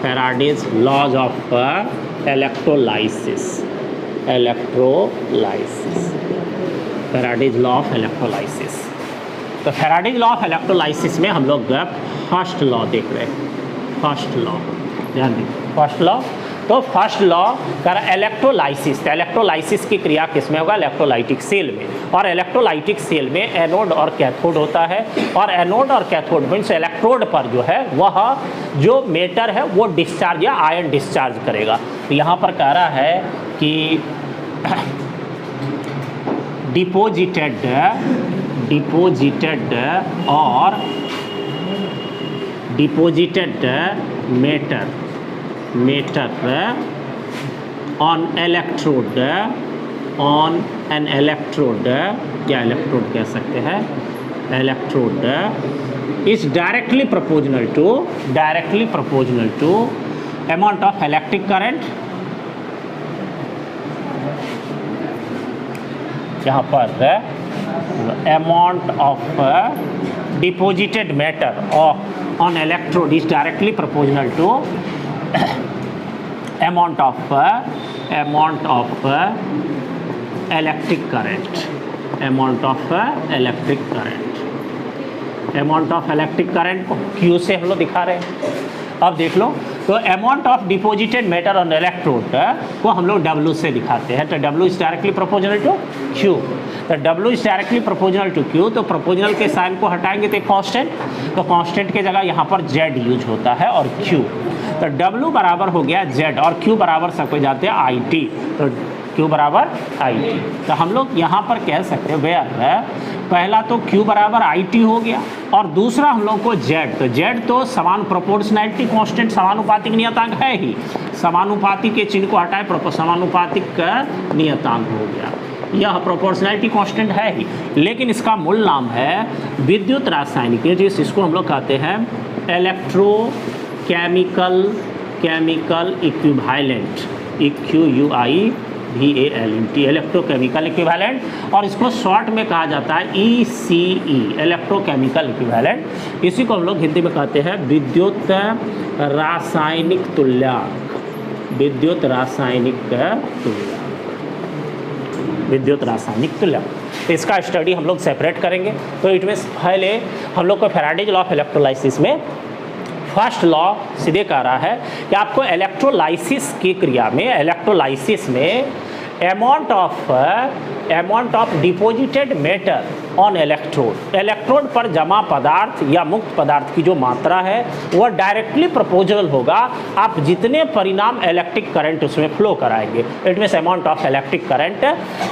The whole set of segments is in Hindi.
Faraday's laws of electrolysis. Faraday's law of electrolysis. तो Faraday's law of electrolysis में हम लोग फर्स्ट लॉ देख रहे हैं। फर्स्ट लॉ ध्यान दें, फर्स्ट लॉ। तो फर्स्ट लॉ कर इलेक्ट्रोलाइसिस, तो इलेक्ट्रोलाइसिस की क्रिया किस में होगा? इलेक्ट्रोलाइटिक सेल में। और इलेक्ट्रोलाइटिक सेल में एनोड और कैथोड होता है, और एनोड और कैथोड मीन्स इलेक्ट्रोड पर जो है वह जो मेटर है वो डिस्चार्ज या आयन डिस्चार्ज करेगा। तो यहाँ पर कह रहा है कि deposited matter on an electrode या इलेक्ट्रोड कह सकते हैं, electrode is directly proportional to amount of electric current. यहाँ पर amount of deposited matter on electrode is directly proportional to amount of electric current, amount of electric current को Q से हम लोग दिखा रहे हैं। अब देख लो, तो amount of deposited matter on electrode को हम लोग W से दिखाते हैं। तो W is directly proportional to Q। तो W is directly proportional to Q, तो प्रोपोर्शनल के साइन को हटाएंगे तो कांस्टेंट, तो कांस्टेंट के जगह यहाँ पर Z यूज होता है और Q। तो W बराबर हो गया Z और Q बराबर सब हो जाते हैं IT। तो Q बराबर IT। तो हम लोग यहाँ पर कह सकते हैं वेयर पहला तो Q बराबर IT हो गया, और दूसरा हम लोग को Z, तो Z तो समान प्रोपोर्शनैलिटी कांस्टेंट समानुपातिक नियतांक है ही, समानुपातिक के चिन्ह को हटाए समानुपातिक का नियतांक हो गया। यह प्रोपोर्शनैलिटी कांस्टेंट है ही, लेकिन इसका मूल नाम है विद्युत रासायनिक, जिसको हम लोग कहते हैं electrochemical equivalent, EQUIVALENT, electrochemical equivalent, और इसको शॉर्ट में कहा जाता है ECE, इलेक्ट्रोकेमिकल इक्विवेलेंट। इसी को हम लोग हिंदी में कहते हैं विद्युत रासायनिक तुल्यांक, विद्युत रासायनिक तुल्यांक। तो इसका स्टडी हम लोग सेपरेट करेंगे। तो इट मीन्स पहले हम लोग को फैराडेज लॉ ऑफ इलेक्ट्रोलाइसिस में फर्स्ट लॉ सीधे कह रहा है कि आपको इलेक्ट्रोलाइसिस की क्रिया में, इलेक्ट्रोलाइसिस में amount of deposited matter on electrode पर जमा पदार्थ या मुक्त पदार्थ की जो मात्रा है वह डायरेक्टली प्रोपोर्शनल होगा आप जितने परिणाम इलेक्ट्रिक करंट उसमें फ्लो कराएंगे। It means amount of electric current,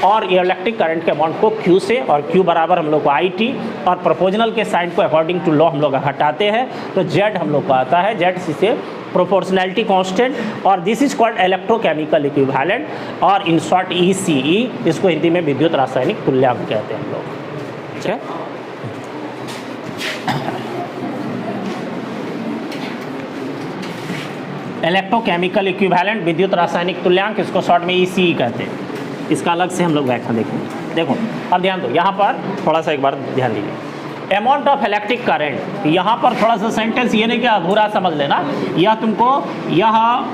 और ये इलेक्ट्रिक करंट के अमाउंट को Q से, और Q बराबर हम लोग को IT, और प्रोपोर्शनल के साइन को अकॉर्डिंग टू लॉ हम लोग हटाते हैं तो Z हम लोग को आता है, Z से प्रोपोर्शनैलिटी कांस्टेंट, और this is called electrochemical equivalent, और इन शॉर्ट ECE, इसको हिंदी में विद्युत रासायनिक तुल्यांक कहते हैं हम लोग। ठीक है, इलेक्ट्रोकेमिकल इक्विवेलेंट विद्युत रासायनिक तुल्यांक, इसको शॉर्ट में ECE कहते हैं। इसका अलग से हम लोग व्याख्या देखेंगे। देखो अब ध्यान दो, यहाँ पर थोड़ा सा एक बार ध्यान दीजिए, अमाउंट ऑफ इलेक्ट्रिक करंट, यहाँ पर थोड़ा सा सेंटेंस ये नहीं कि अधूरा समझ लेना, यह तुमको यह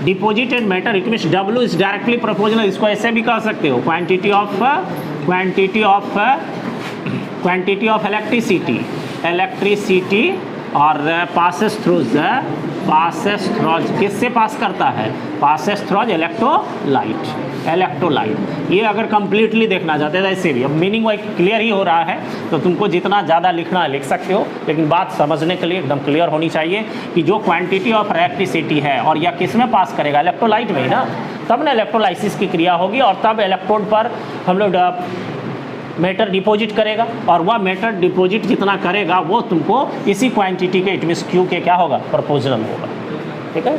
deposited matter, it means W is directly proportional, इसको ऐसे भी कह सकते हो क्वांटिटी ऑफ इलेक्ट्रिसिटी और पासेस थ्रू किससे पास करता है? Passes through electrolyte. ये अगर कंप्लीटली देखना चाहते हैं तो ऐसे भी, अब मीनिंग वही क्लियर ही हो रहा है, तो तुमको जितना ज़्यादा लिखना है लिख सकते हो, लेकिन बात समझने के लिए एकदम क्लियर होनी चाहिए कि जो क्वांटिटी ऑफ इलेक्ट्रिसिटी है और यह किस में पास करेगा? इलेक्ट्रोलाइट में ही ना, तब ना इलेक्ट्रोलाइसिस की क्रिया होगी, और तब इलेक्ट्रोड पर हम लोग मैटर डिपॉजिट करेगा, और वह मैटर डिपॉजिट जितना करेगा वो तुमको इसी क्वांटिटी के, इट मीन्स Q के क्या होगा? प्रोपोर्शनल होगा। ठीक है,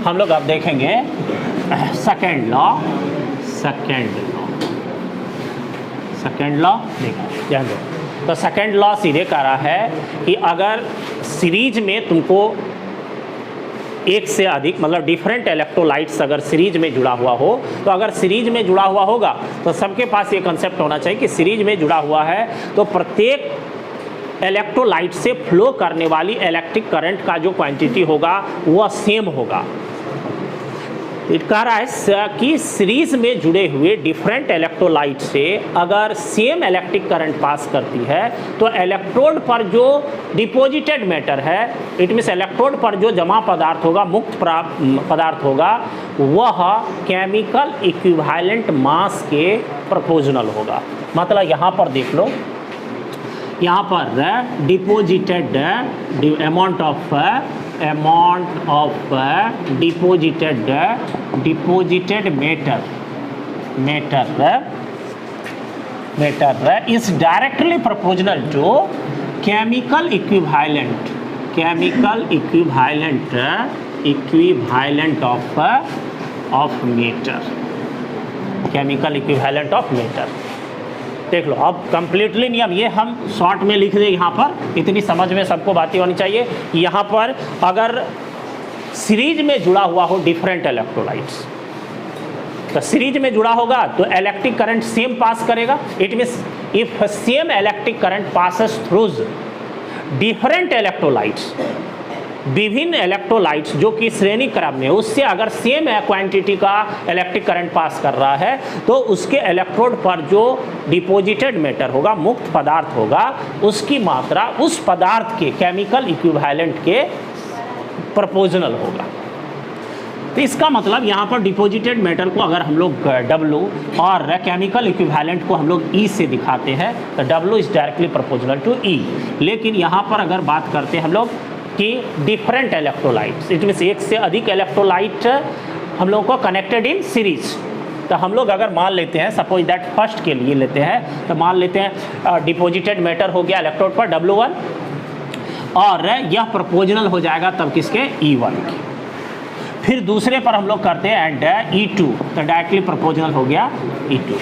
हम लोग अब देखेंगे सेकेंड लॉ देखो ध्यान दो। तो सेकेंड लॉ सीधे कह रहा है कि अगर सीरीज में तुमको एक से अधिक मतलब डिफरेंट इलेक्ट्रोलाइट्स अगर सीरीज में जुड़ा हुआ हो, तो अगर सीरीज में जुड़ा हुआ होगा तो सबके पास ये कंसेप्ट होना चाहिए कि सीरीज में जुड़ा हुआ है तो प्रत्येक इलेक्ट्रोलाइट से फ्लो करने वाली इलेक्ट्रिक करंट का जो क्वांटिटी होगा वह सेम होगा। इट कह रहा है कि सीरीज में जुड़े हुए डिफरेंट इलेक्ट्रोलाइट से अगर सेम इलेक्ट्रिक करंट पास करती है तो इलेक्ट्रोड पर जो डिपॉजिटेड मैटर है, इट मीन्स इलेक्ट्रोड पर जो जमा पदार्थ होगा, मुक्त पदार्थ होगा, वह केमिकल इक्विवेलेंट मास के प्रोपोर्शनल होगा। मतलब यहाँ पर देख लो, यहाँ पर deposited amount of deposited matter is directly proportional to chemical equivalent of matter। देख लो अब कंप्लीटली नियम ये हम शॉर्ट में लिख दें यहाँ पर, इतनी समझ में सबको बातें होनी चाहिए कि यहाँ पर अगर सीरीज में जुड़ा हुआ हो डिफरेंट इलेक्ट्रोलाइट्स, तो सीरीज में जुड़ा होगा तो इलेक्ट्रिक करंट सेम पास करेगा। It means if same electric current passes through different electrolytes, विभिन्न इलेक्ट्रोलाइट्स जो कि श्रेणी क्रम में उससे अगर सेम क्वांटिटी का इलेक्ट्रिक करंट पास कर रहा है तो उसके इलेक्ट्रोड पर जो डिपॉजिटेड मैटर होगा, मुक्त पदार्थ होगा, उसकी मात्रा उस पदार्थ के केमिकल इक्विवेलेंट के प्रोपोर्शनल होगा। तो इसका मतलब यहाँ पर डिपॉजिटेड मैटर को अगर हम लोग W और केमिकल इक्विवेलेंट को हम लोग E से दिखाते हैं तो W is directly proportional to E। लेकिन यहाँ पर अगर बात करते हैं हम लोग कि डिफरेंट इलेक्ट्रोलाइट्स, इट मीन्स एक से अधिक इलेक्ट्रोलाइट हम लोग को कनेक्टेड इन सीरीज, तो हम लोग अगर मान लेते हैं सपोज दैट फर्स्ट के लिए लेते हैं तो मान लेते हैं डिपॉजिटेड मैटर हो गया इलेक्ट्रोड पर W1 और यह प्रोपोर्शनल हो जाएगा तब किसके E1 की। फिर दूसरे पर हम लोग करते हैं एंड E2 तो डायरेक्टली प्रोपोर्शनल हो गया E2।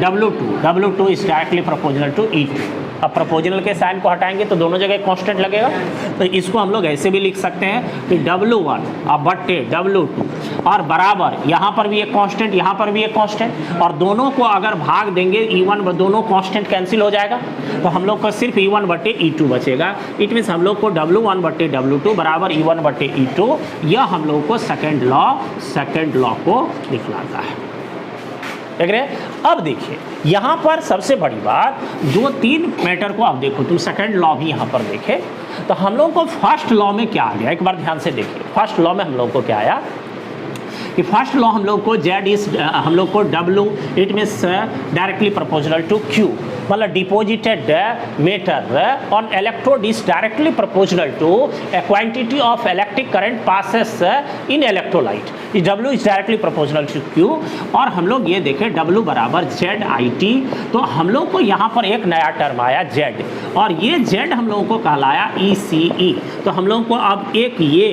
W2 is directly proportional to E2। अब प्रोपोर्शनल के साइन को हटाएंगे तो दोनों जगह कांस्टेंट लगेगा, तो इसको हम लोग ऐसे भी लिख सकते हैं कि W1 अब बट्टे W2 और बराबर यहाँ पर भी एक कांस्टेंट, यहाँ पर भी एक कांस्टेंट, और दोनों को अगर भाग देंगे E1 दोनों कांस्टेंट कैंसिल हो जाएगा तो हम लोग को सिर्फ E1 बट्टे E2 बचेगा। इट मीन्स हम लोग को W1 बट्टे W2 बराबर E1 बट्टे E2, यह हम लोग को सेकेंड लॉ को दिखलाता है। देख रहे? अब देखिए यहाँ पर सबसे बड़ी बात, जो तीन मैटर को आप देखो, तुम सेकंड लॉ भी यहाँ पर देखे तो हम लोग को फर्स्ट लॉ में क्या आ गया, एक बार ध्यान से देखिए। फर्स्ट लॉ में हम लोग को क्या आया कि फर्स्ट लॉ हम लोग को Z इज हम लोग को W it means directly proportional to Q, मतलब deposited matter on electrode is directly proportional to a quantity of electric current passes in electrolyte. W is directly proportional to Q और हम लोग ये देखें W बराबर ZIT, तो हम लोग को यहाँ पर एक नया टर्म आया Z, और ये Z हम लोगों को कहलाया ECE। तो हम लोग को अब एक ये,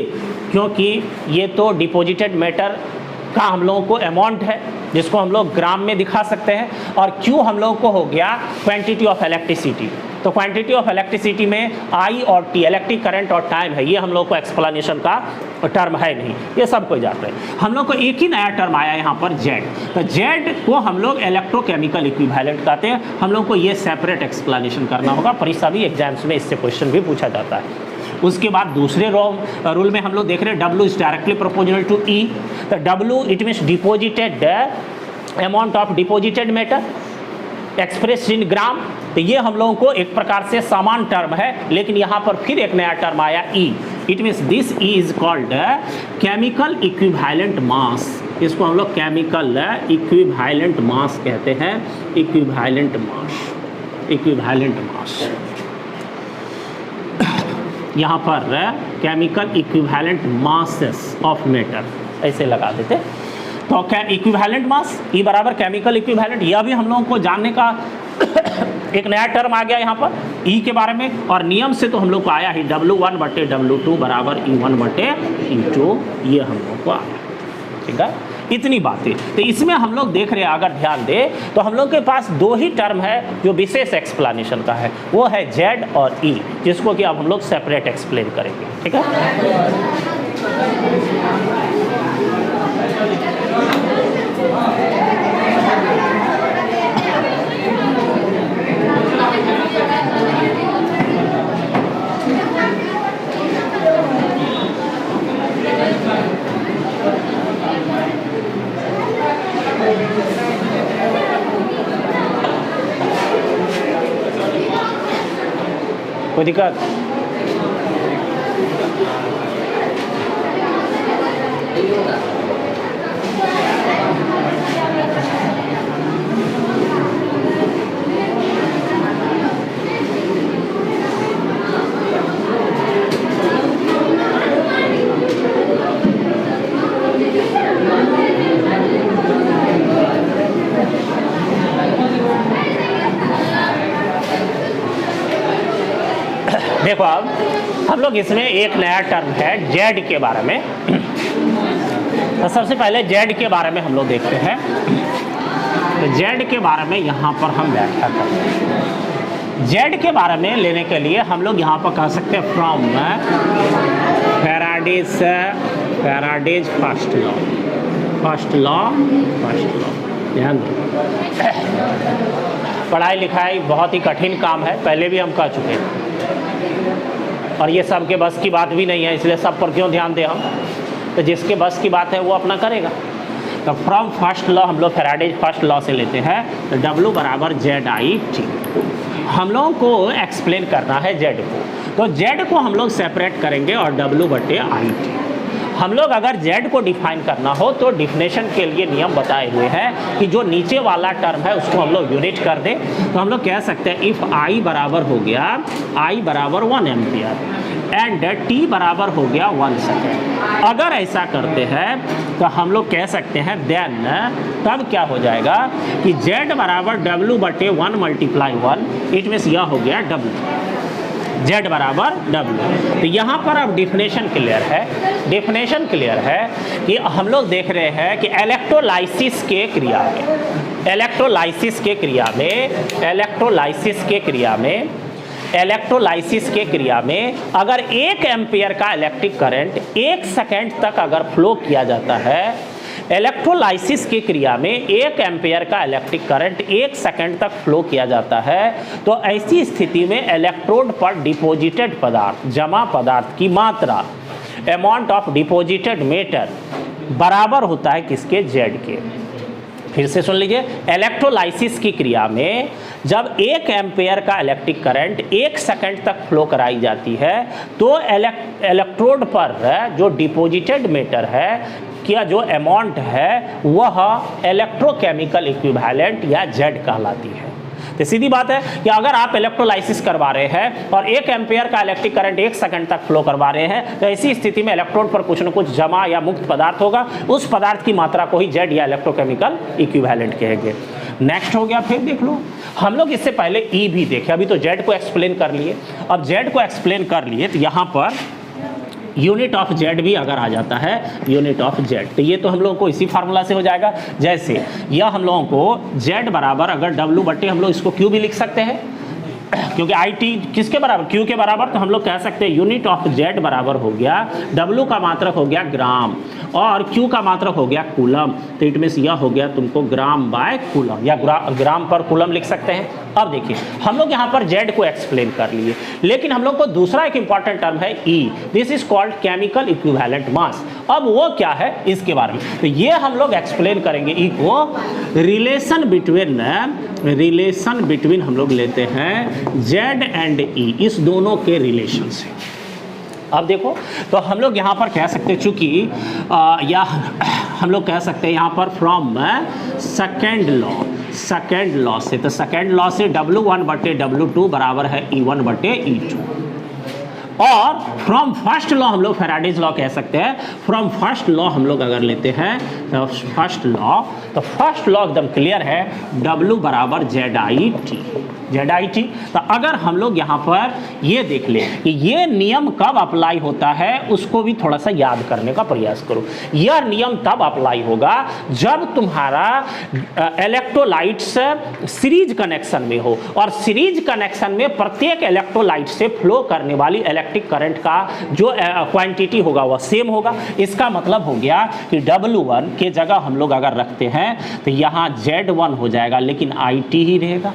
क्योंकि ये तो डिपॉजिटेड मैटर का हम लोगों को अमाउंट है जिसको हम लोग ग्राम में दिखा सकते हैं, और Q हम लोग को हो गया क्वांटिटी ऑफ इलेक्ट्रिसिटी। तो क्वांटिटी ऑफ इलेक्ट्रिसिटी में I और T इलेक्ट्रिक करंट और टाइम है, ये हम लोग को एक्सप्लेनेशन का टर्म है नहीं, ये सब कोई जाते हैं। हम लोग को एक ही नया टर्म आया यहाँ पर Z, तो Z को हम लोग इलेक्ट्रोकेमिकल इक्विवेलेंट कहते हैं। हम लोग को ये सेपरेट एक्सप्लेनेशन करना होगा, परीक्षा भी एग्जाम्स में इससे क्वेश्चन भी पूछा जाता है। उसके बाद दूसरे रूल में हम लोग देख रहे हैं W is directly proportional to E, तो W it means deposited amount of deposited matter expressed in gram. तो ये हम लोगों को एक प्रकार से समान टर्म है, लेकिन यहाँ पर फिर एक नया टर्म आया E, it means this E is called chemical equivalent mass. इसको हम लोग केमिकल इक्विवेलेंट मास कहते हैं, इक्विवेलेंट मास। यहाँ पर chemical equivalent masses of matter ऐसे लगा देते। तो क्या इक्विवेलेंट मास E बराबर केमिकल इक्विवेलेंट, यह भी हम लोगों को जानने का एक नया टर्म आ गया यहाँ पर E के बारे में, और नियम से तो हम लोग को आया ही W1 बटे W2 बराबर E1 बटे E2, ये हम लोग को आया। ठीक है, इतनी बातें। तो इसमें हम लोग देख रहे हैं, अगर ध्यान दे तो हम लोग के पास दो ही टर्म है जो विशेष एक्सप्लेनेशन का है, वो है Z और E, जिसको कि अब हम लोग सेपरेट एक्सप्लेन करेंगे। ठीक है। कोई दिक्कत? देखो अब हम लोग इसमें एक नया टर्म है जेड के बारे में। तो सबसे पहले जेड के बारे में हम लोग देखते हैं। तो जेड के बारे में यहाँ पर हम व्याख्या करते हैं। जेड के बारे में लेने के लिए हम लोग यहाँ पर कह सकते हैं फ्रॉम फैराडेज फर्स्ट लॉ। ध्यान दो, पढ़ाई लिखाई बहुत ही कठिन काम है, पहले भी हम कह चुके हैं, और ये सब के बस की बात भी नहीं है, इसलिए सब पर क्यों ध्यान दें हम। तो जिसके बस की बात है वो अपना करेगा। तो फ्रॉम फर्स्ट लॉ हम लोग फैराडेज फर्स्ट लॉ से लेते हैं। तो W बराबर ZIT। हम लोगों को एक्सप्लेन करना है Z को, तो Z को हम लोग सेपरेट करेंगे और W/IT। हम लोग अगर Z को डिफाइन करना हो तो डिफिनेशन के लिए नियम बताए हुए हैं कि जो नीचे वाला टर्म है उसको हम लोग यूनिट कर दें। तो हम लोग कह सकते हैं इफ़ I बराबर हो गया, I बराबर 1 एम्पियर एंड T बराबर हो गया 1 सेकेंड। अगर ऐसा करते हैं तो हम लोग कह सकते हैं देन तब क्या हो जाएगा कि Z बराबर W/1 × 1, इट मीन्स यह हो गया W, Z बराबर W। तो यहाँ पर अब डिफिनेशन क्लियर है। डिफिनेशन क्लियर है कि हम लोग देख रहे हैं कि इलेक्ट्रोलाइसिस के क्रिया में अगर 1 एम्पियर का इलेक्ट्रिक करंट 1 सेकेंड तक अगर फ्लो किया जाता है, इलेक्ट्रोलाइसिस की क्रिया में 1 एम्पियर का इलेक्ट्रिक करंट 1 सेकेंड तक फ्लो किया जाता है, तो ऐसी स्थिति में इलेक्ट्रोड पर डिपॉजिटेड पदार्थ, जमा पदार्थ की मात्रा, अमाउंट ऑफ डिपॉजिटेड मैटर बराबर होता है किसके? Z के। फिर से सुन लीजिए, इलेक्ट्रोलाइसिस की क्रिया में जब 1 एम्पियर का इलेक्ट्रिक करंट 1 सेकेंड तक फ्लो कराई जाती है, तो इलेक्ट्रोड पर जो डिपॉजिटेड मैटर है क्या जो अमाउंट है वह इलेक्ट्रोकेमिकल इक्विवेलेंट या Z कहलाती है। तो सीधी बात है कि अगर आप इलेक्ट्रोलाइसिस करवा रहे हैं और 1 एम्पियर का इलेक्ट्रिक करंट 1 सेकंड तक फ्लो करवा रहे हैं, तो ऐसी स्थिति में इलेक्ट्रोड पर कुछ न कुछ जमा या मुक्त पदार्थ होगा, उस पदार्थ की मात्रा को ही Z या इलेक्ट्रोकेमिकल इक्विवेलेंट कहेंगे। नेक्स्ट हो गया, फिर देख लो, हम लोग इससे पहले E भी देखे, अभी तो Z को एक्सप्लेन कर लिए। अब Z को एक्सप्लेन कर लिए तो यहाँ पर यूनिट ऑफ Z भी अगर आ जाता है, यूनिट ऑफ Z, तो ये तो हम लोगों को इसी फार्मूला से हो जाएगा। जैसे यह हम लोगों को Z बराबर अगर W/, हम लोग इसको Q भी लिख सकते हैं, क्योंकि IT किसके बराबर? Q के बराबर। तो हम लोग कह सकते हैं यूनिट ऑफ Z बराबर हो गया, W का मात्रक हो गया ग्राम और Q का मात्रक हो गया कूलम। तो इट मीन्स यह हो गया तुमको ग्राम/कूलम, या ग्राम पर कूलम लिख सकते हैं। अब देखिए, हम लोग यहाँ पर Z को एक्सप्लेन कर लिए, लेकिन हम लोग को दूसरा एक इंपॉर्टेंट टर्म है E, this is called chemical equivalent mass. अब वो क्या है इसके बारे में तो ये हम लोग एक्सप्लेन करेंगे। E को रिलेशन बिटवीन हम लोग लेते हैं Z एंड E, इस दोनों के रिलेशन से। अब देखो, तो हम लोग यहाँ पर कह सकते हैं, चूंकि या हम लोग कह सकते हैं यहाँ पर फ्रॉम सेकेंड लॉ से, तो सेकेंड लॉ से W1/W2 बराबर है E1/E2। और फ्रॉम फर्स्ट लॉ हम लोग फैराडेज लॉ कह सकते हैं। फ्रॉम फर्स्ट लॉ हम लोग अगर लेते हैं तो फर्स्ट लॉ एकदम क्लियर है, W बराबर ZIT। ZIT। तो अगर हम लोग यहाँ पर ये देख ले कि ये नियम कब अप्लाई होता है, उसको भी थोड़ा सा याद करने का प्रयास करो। यह नियम तब अप्लाई होगा जब तुम्हारा इलेक्ट्रोलाइट्स सीरीज कनेक्शन में हो, और सीरीज कनेक्शन में प्रत्येक इलेक्ट्रोलाइट से फ्लो करने वाली इलेक्ट्रिक करंट का जो क्वांटिटी होगा वह सेम होगा। इसका मतलब हो गया कि W1 के जगह हम लोग अगर रखते हैं तो यहाँ Z1 हो जाएगा, लेकिन IT ही रहेगा।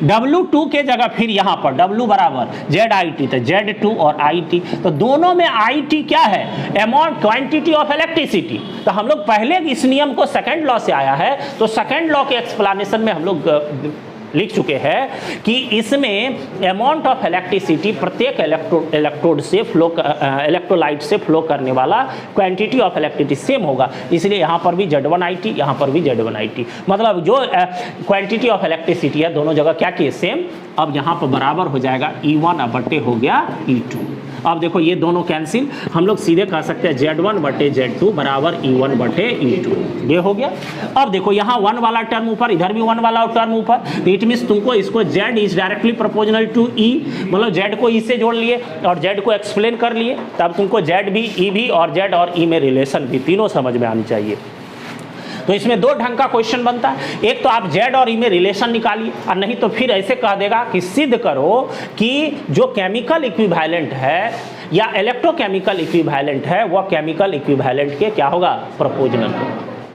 W2 के जगह फिर यहाँ पर W बराबर ZIT, तो Z2 और IT, तो दोनों में IT क्या है, अमाउंट क्वांटिटी ऑफ इलेक्ट्रिसिटी। तो हम लोग पहले इस नियम को सेकंड लॉ से आया है, तो सेकंड लॉ के एक्सप्लेनेशन में हम लोग लिख चुके हैं कि इसमें अमाउंट ऑफ इलेक्ट्रिसिटी प्रत्येक इलेक्ट्रोड से फ्लो इलेक्ट्रोलाइट से फ्लो करने वाला क्वांटिटी ऑफ इलेक्ट्रिसिटी सेम होगा। इसलिए यहाँ पर भी Z1IT, यहाँ पर भी Z1IT, मतलब जो क्वांटिटी ऑफ इलेक्ट्रिसिटी है दोनों जगह क्या की सेम। अब यहाँ पर बराबर हो जाएगा E1 बटे हो गया E2। अब देखो ये दोनों कैंसिल, हम लोग सीधे कह सकते हैं Z1 बटे Z2 बराबर E1 बटे E2, ये हो गया। अब देखो यहाँ 1 वाला टर्म ऊपर, इधर भी 1 वाला टर्म ऊपर, इट मीन्स तुमको इसको Z is directly proportional to E, मतलब Z को E से जोड़ लिए और Z को एक्सप्लेन कर लिए, तब तुमको Z भी E भी और Z और E में रिलेशन भी तीनों समझ में आनी चाहिए। तो इसमें दो ढंग का क्वेश्चन बनता है, एक तो आप Z और E में रिलेशन निकालिए, और नहीं तो फिर ऐसे कह देगा कि सिद्ध करो कि जो केमिकल इक्विवेलेंट है या इलेक्ट्रोकेमिकल इक्विवेलेंट है वह केमिकल इक्विवेलेंट के क्या होगा, प्रोपोर्शनल होगा।